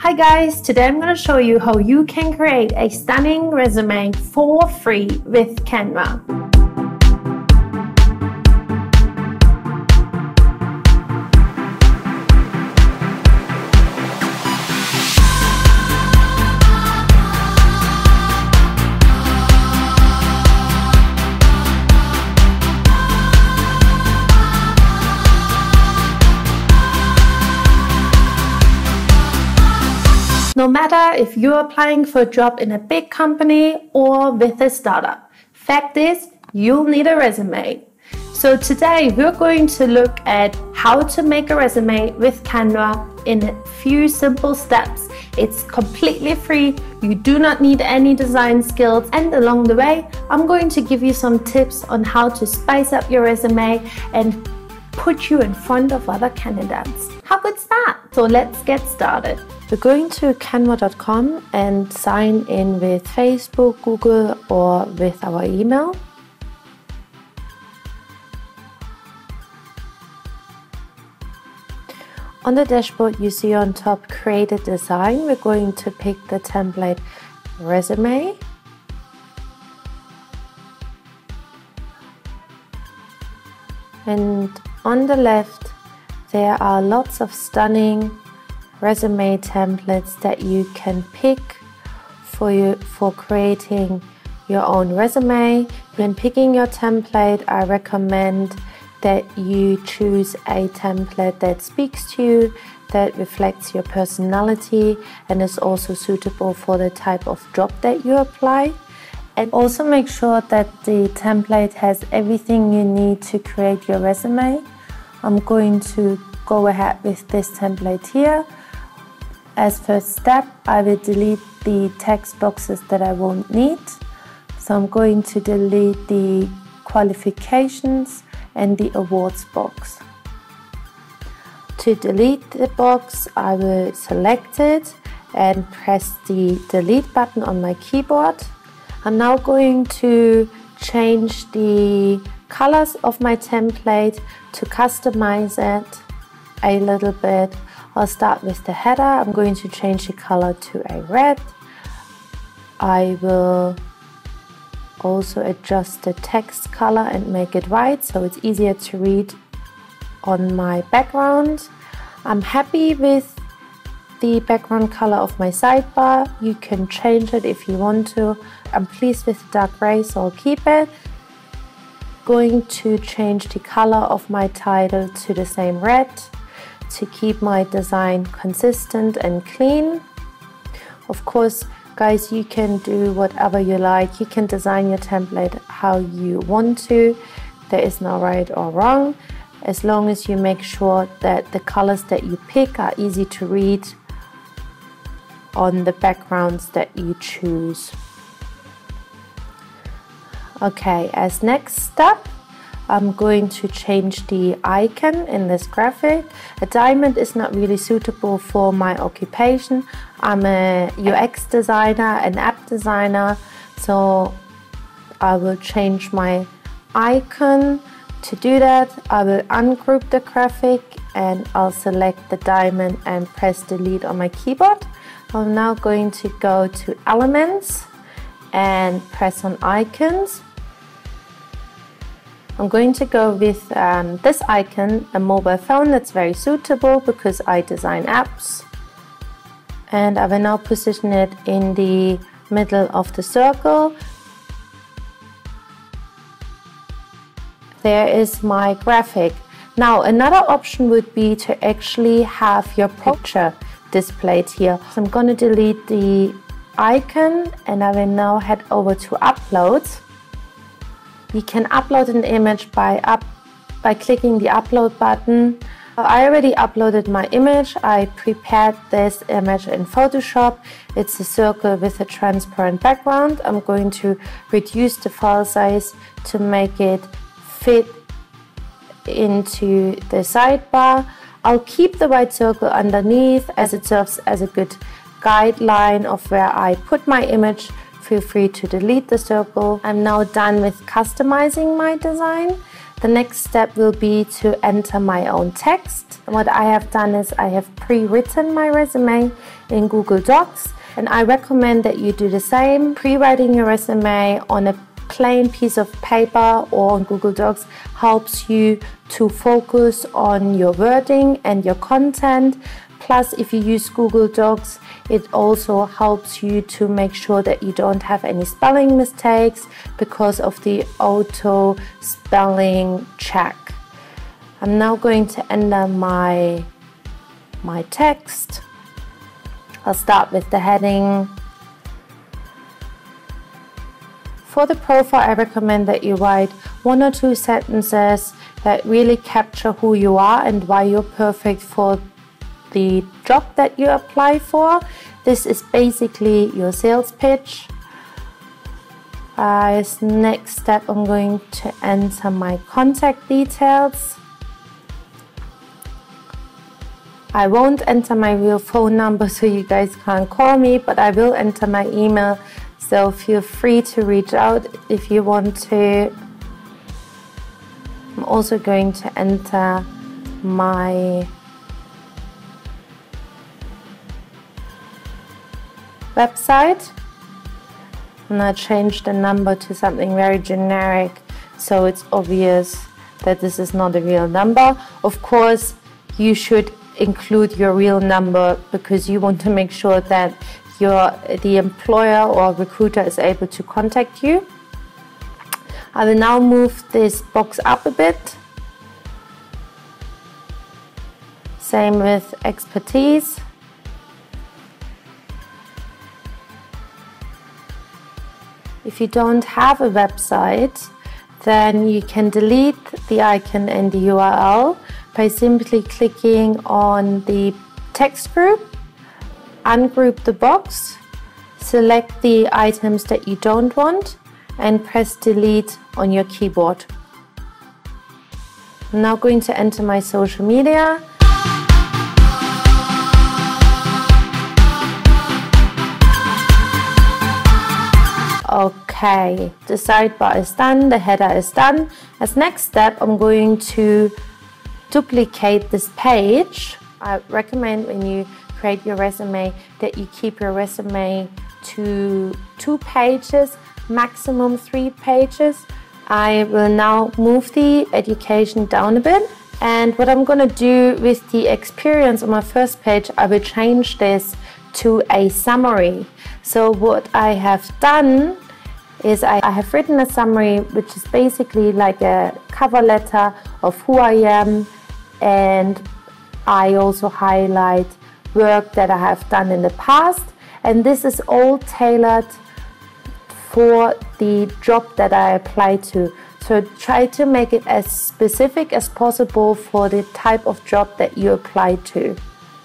Hi guys, today I'm going to show you how you can create a stunning resume for free with Canva. No matter if you're applying for a job in a big company or with a startup, fact is, you'll need a resume. So today we're going to look at how to make a resume with Canva in a few simple steps. It's completely free, you do not need any design skills, and along the way I'm going to give you some tips on how to spice up your resume and put you in front of other candidates. How good's that? So let's get started. We're going to canva.com and sign in with Facebook, Google, or with our email. On the dashboard you see on top create a design. We're going to pick the template resume. And on the left there are lots of stunning resume templates that you can pick for creating your own resume. When picking your template, I recommend that you choose a template that speaks to you, that reflects your personality, and is also suitable for the type of job that you apply. And also make sure that the template has everything you need to create your resume. I'm going to go ahead with this template here. As first step, I will delete the text boxes that I won't need. So I'm going to delete the qualifications and the awards box. To delete the box, I will select it and press the delete button on my keyboard. I'm now going to change the colors of my template to customize it a little bit. I'll start with the header. I'm going to change the color to a red. I will also adjust the text color and make it white so it's easier to read on my background. I'm happy with the background color of my sidebar. You can change it if you want to. I'm pleased with the dark gray, so I'll keep it. Going to change the color of my title to the same red to keep my design consistent and clean. Of course, guys, you can do whatever you like. You can design your template how you want to. There is no right or wrong, as long as you make sure that the colors that you pick are easy to read on the backgrounds that you choose. Okay, as next step, I'm going to change the icon in this graphic. A diamond is not really suitable for my occupation. I'm a UX designer, an app designer, so I will change my icon. To do that, I will ungroup the graphic and I'll select the diamond and press delete on my keyboard. I'm now going to go to elements and press on icons. I'm going to go with this icon, a mobile phone. That's very suitable because I design apps. And I will now position it in the middle of the circle. There is my graphic. Now another option would be to actually have your picture displayed here. So I'm going to delete the icon and I will now head over to upload. You can upload an image by clicking the upload button. I already uploaded my image. I prepared this image in Photoshop. It's a circle with a transparent background. I'm going to reduce the file size to make it fit into the sidebar. I'll keep the white circle underneath as it serves as a good guideline of where I put my image. Feel free to delete the circle. I'm now done with customizing my design. The next step will be to enter my own text. And what I have done is I have pre-written my resume in Google Docs, and I recommend that you do the same. Pre-writing your resume on a plain piece of paper or on Google Docs helps you to focus on your wording and your content. Plus, if you use Google Docs, it also helps you to make sure that you don't have any spelling mistakes because of the auto spelling check. I'm now going to enter my text. I'll start with the heading. For the profile, I recommend that you write 1 or 2 sentences that really capture who you are and why you're perfect for the job that you apply for. This is basically your sales pitch. As next step, I'm going to enter my contact details. I won't enter my real phone number so you guys can't call me, but I will enter my email, so feel free to reach out if you want to. I'm also going to enter my website, and I changed the number to something very generic so it's obvious that this is not a real number. Of course, you should include your real number because you want to make sure that the employer or recruiter is able to contact you. I will now move this box up a bit. Same with expertise. If you don't have a website, then you can delete the icon and the URL by simply clicking on the text group, ungroup the box, select the items that you don't want, and press delete on your keyboard. I'm now going to enter my social media. Okay, the sidebar is done, the header is done. As next step, I'm going to duplicate this page. I recommend when you create your resume that you keep your resume to 2 pages, maximum 3 pages. I will now move the education down a bit, and what I'm going to do with the experience on my first page, I will change this to a summary. So what I have done is I have written a summary which is basically like a cover letter of who I am, and I also highlight work that I have done in the past, and this is all tailored for the job that I apply to. So try to make it as specific as possible for the type of job that you apply to.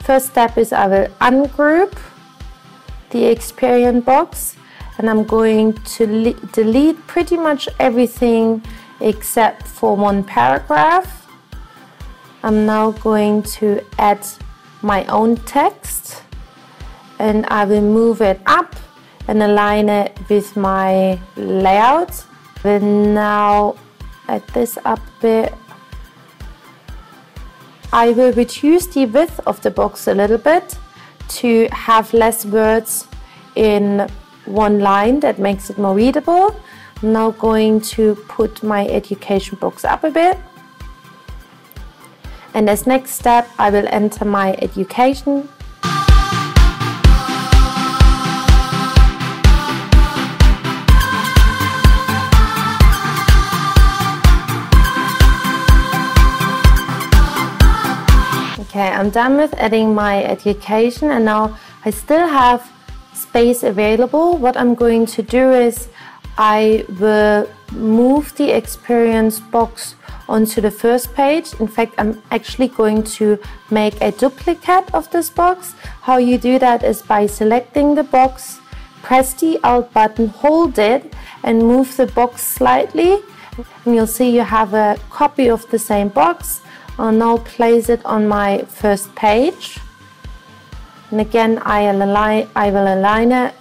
First step is I will ungroup the experience box, and I'm going to delete pretty much everything except for 1 paragraph. I'm now going to add my own text, and I will move it up and align it with my layout. I will now add this up a bit. I will reduce the width of the box a little bit to have less words in 1 line. That makes it more readable. I'm now going to put my education box up a bit. And as next step, I will enter my education. Okay, I'm done with adding my education, and now I still have space available. What I'm going to do is I will move the experience box onto the first page. In fact, I'm actually going to make a duplicate of this box. How you do that is by selecting the box, press the Alt button, hold it, and move the box slightly, and you'll see you have a copy of the same box. I'll now place it on my first page, and again I will align it.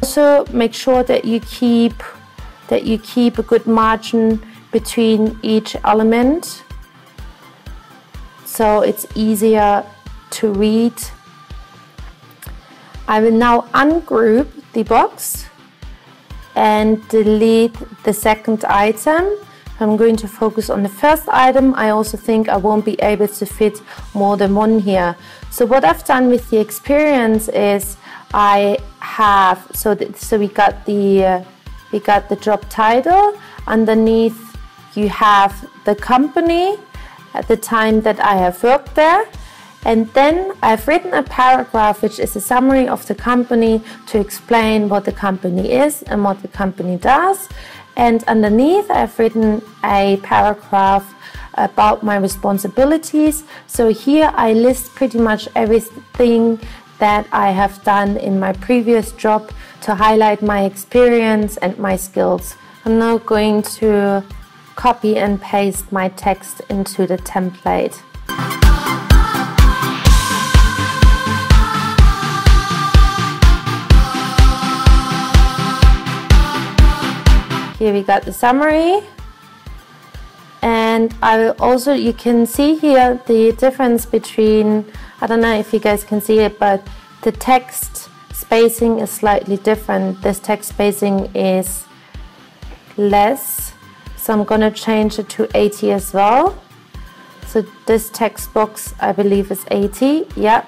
Also make sure that you keep that you keep a good margin between each element, so it's easier to read. I will now ungroup the box and delete the second item. I'm going to focus on the first item. I also think I won't be able to fit more than one here. So what I've done with the experience is I have, so we got the job title. Underneath you have the company at the time that I have worked there. And then I've written a paragraph which is a summary of the company to explain what the company is and what the company does. And underneath I've written a paragraph about my responsibilities. So here I list pretty much everything that I have done in my previous job to highlight my experience and my skills. I'm now going to copy and paste my text into the template. Here we got the summary, and I will also, you can see here the difference between, I don't know if you guys can see it, but the text spacing is slightly different. This text spacing is less, so I'm gonna change it to 80 as well. So this text box I believe is 80, yeah.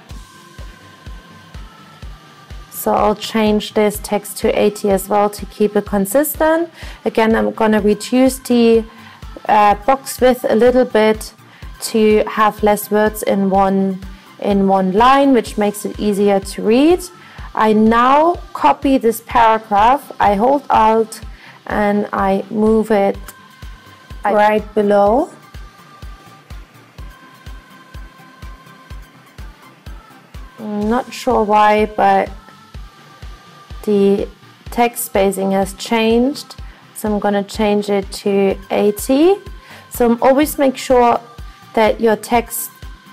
So I'll change this text to 80 as well to keep it consistent. Again, I'm gonna reduce the box width a little bit to have less words in one line, which makes it easier to read. I now copy this paragraph. I hold Alt and I move it right below. I'm not sure why, but the text spacing has changed, so I'm going to change it to 80. So always make sure that your text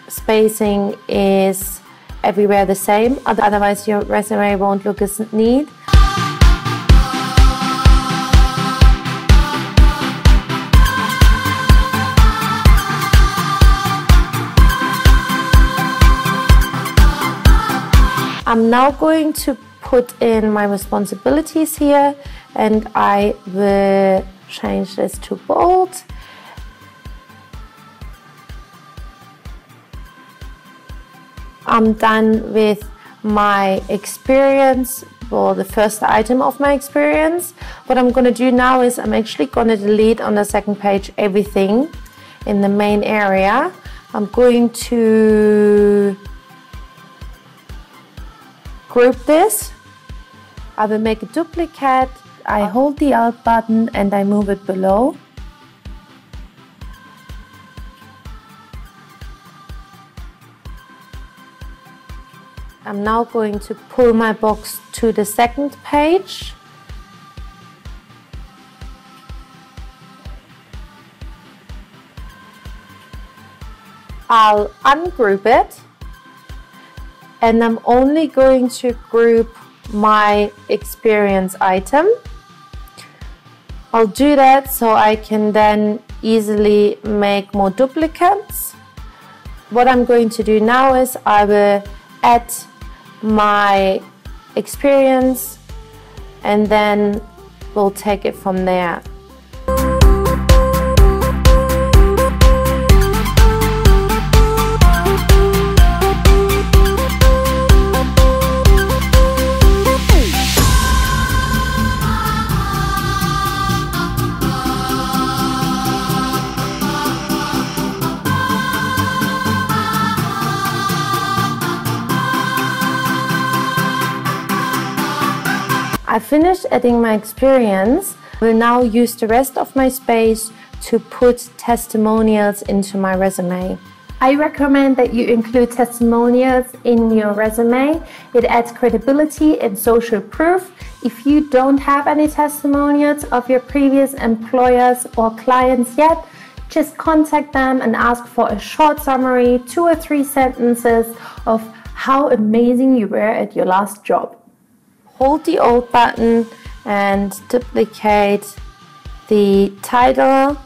spacing is everywhere the same, otherwise your resume won't look as neat. I'm now going to put in my responsibilities here, and I will change this to bold. I'm done with my experience, or the first item of my experience. What I'm going to do now is I'm actually going to delete on the second page everything in the main area. I'm going to group this. I will make a duplicate. I hold the Alt button and I move it below. I'm now going to pull my box to the second page. I'll ungroup it, and I'm only going to group my experience item. I'll do that so I can then easily make more duplicates. What I'm going to do now is I will add my experience and then we'll take it from there. I finished adding my experience. I will now use the rest of my space to put testimonials into my resume. I recommend that you include testimonials in your resume. It adds credibility and social proof. If you don't have any testimonials of your previous employers or clients yet, just contact them and ask for a short summary, 2 or 3 sentences of how amazing you were at your last job. Hold the Alt button and duplicate the title.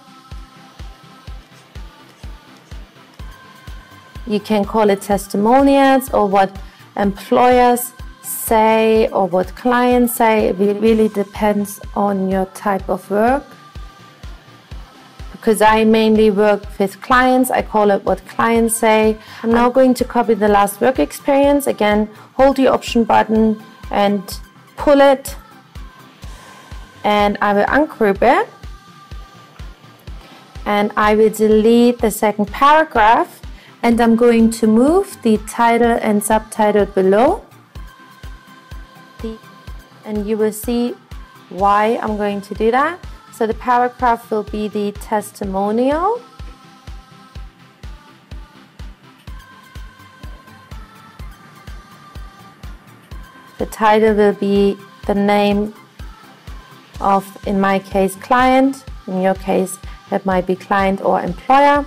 You can call it testimonials or what employers say or what clients say. It really depends on your type of work. Because I mainly work with clients, I call it what clients say. I'm now going to copy the last work experience. Again, hold the Option button and pull it. And I will ungroup it. And I will delete the second paragraph. And I'm going to move the title and subtitle below. And you will see why I'm going to do that. So the paragraph will be the testimonial. The title will be the name of, in my case, client. In your case, that might be client or employer.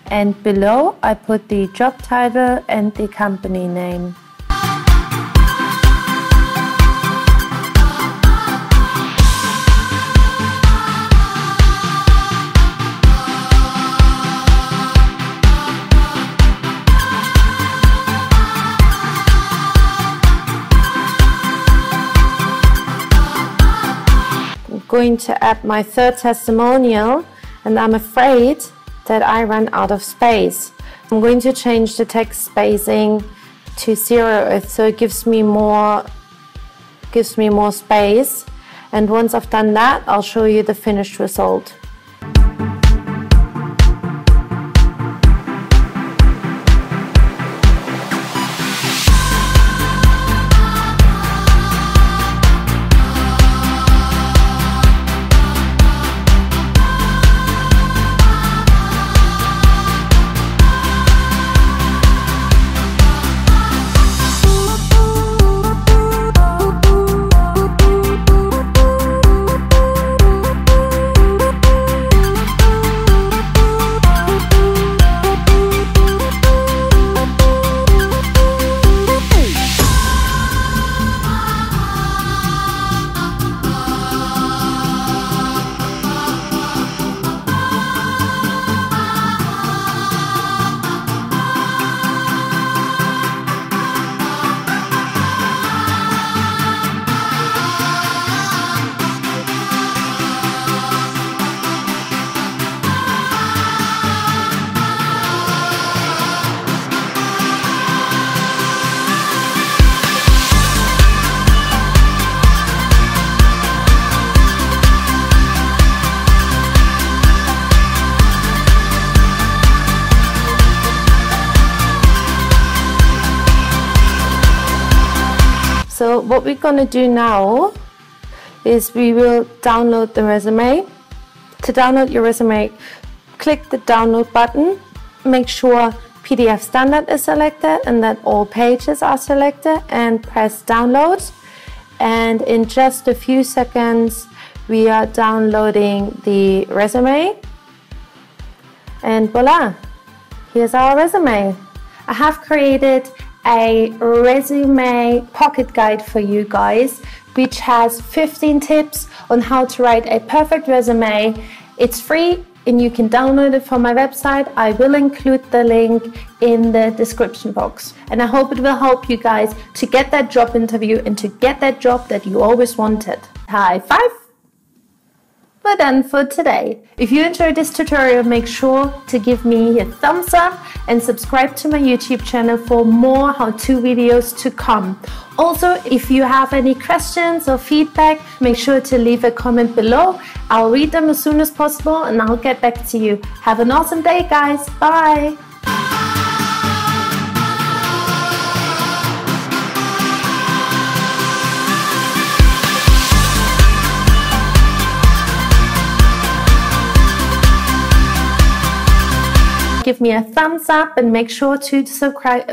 And below, I put the job title and the company name. Going to add my third testimonial, and I'm afraid that I ran out of space. I'm going to change the text spacing to 0, so it gives me more space. And once I've done that, I'll show you the finished result. So what we're going to do now is we will download the resume. To download your resume, click the download button. Make sure PDF standard is selected and that all pages are selected, and press download. And in just a few seconds, we are downloading the resume. And voila, here's our resume. I have created a resume pocket guide for you guys, which has 15 tips on how to write a perfect resume. It's free and you can download it from my website. I will include the link in the description box. And I hope it will help you guys to get that job interview and to get that job that you always wanted. High five! We're done for today. If you enjoyed this tutorial, make sure to give me a thumbs up and subscribe to my YouTube channel for more how-to videos to come. Also, if you have any questions or feedback, make sure to leave a comment below. I'll read them as soon as possible and I'll get back to you. Have an awesome day, guys. Bye. Give me a thumbs up and make sure to subscribe.